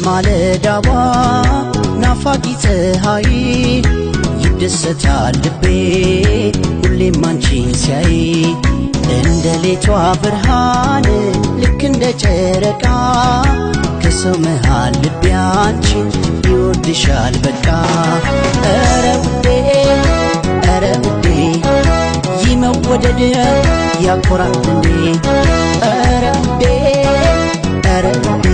እንደማለዳዋ ናፋቂ ፀሐይ ይደሰታል ልቤ ሁሌም አንቺን ሲያይ እንደ ሌቷ ብርሃን ልክ እንደ ጨረቃ ከሰው መሃል ልቤ አንቺን ይወድሻል በቃ ኧረ ውዴ ይመወደድ ያኮራል እንዴ ኧረ ውዴ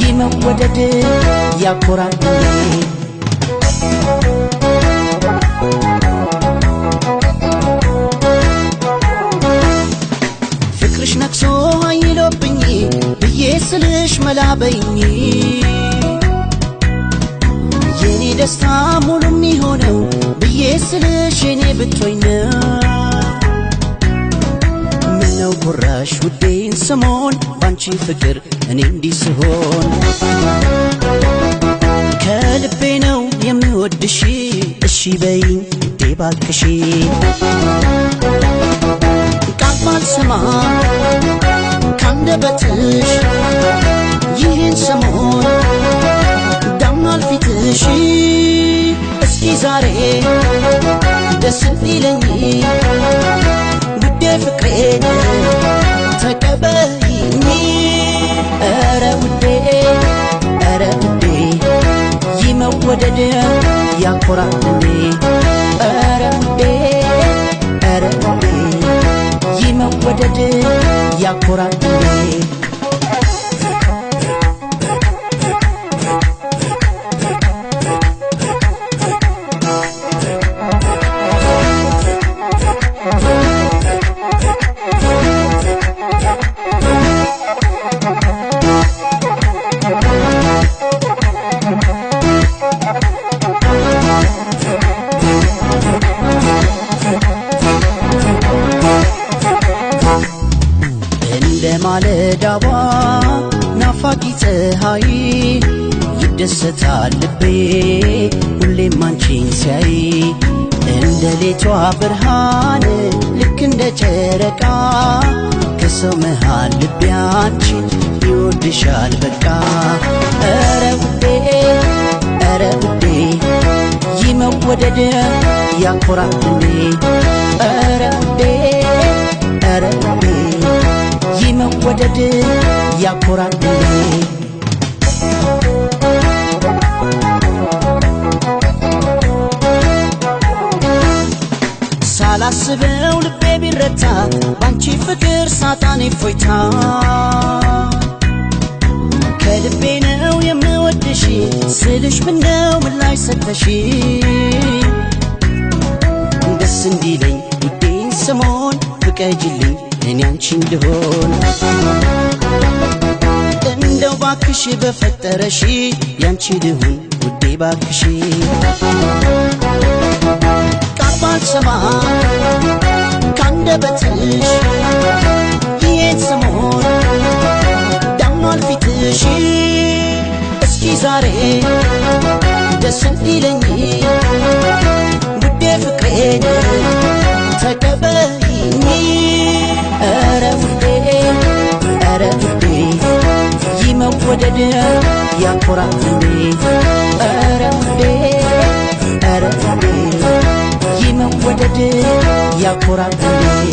ይመወደድ ያኮራል እንዴ ፍቅርሽ ነክሶ አይሎብኝ ብዬ ስልሽ መላበኝ የኔ ደስታ ሙሉ የሚሆነው ብዬ ስልሽ የኔ ብትሆኝ ምነው ጉራሽ ውዴን ስሞን ባንቺ ፍቅር እኔ እንዲህ ስሆን ከልቤ ነው የምወድሽ እሺ በይኝ ውዴ ባክሽ ቃል ባልሰማ ካንደበትሽ ይህን ሰሞን ዳምኗል ፊትሽ እስኪ ዛሬ ደስ እንዲለኝ ውዴ ፍቅሬን ተቀበይኝ ኧረ ውዴ ይመወደድ ያኮራል እንዴ ኧረ ውዴ ይመወደድ ያኮራል እንዴ እንደማለዳዋ ናፋቂ ፀሐይ ይደሰታል ልቤ ሁሌም አንቺን ሲያይ እንደ ሌቷ ብርሃን ልክ እንደ ጨረቃ ከሰው መሃል ልቤ አንቺን ይወድሻል በቃ ኧረ ውዴ ይመወደድ ያኮራል እንዴ ኧረ ውዴ ይመወደድ ያኮራል እንዴ ሳላስበው ልቤ ቢረታ ባንቺ ፍቅር ሳጣኔ ፎይታ ከልቤ ነው የምወድሽ ስልሽ ምነው ምላሽ ሰጠሽ ደስ እንዲለኝ ውዴን ስሞን ፍቀጅልኝ እኔ አንቺ እንድሆን እንደው ባክሽ በፈጠረሽ ያንቺ ልሁን ውዴ ባክሽ ቃል ባልሰማ ካንደበትሽ ይህን ሰሞን ዳምኗል ፊትሽ እስኪ ዛሬ ደስ እንዲለኝ ውዴ ፍቅሬን ተቀበይኝ ኧረ ውዴ ይመወደድ ያኮራል እንዴ ኧረ ውዴ ይመወደድ ያኮራል እንዴ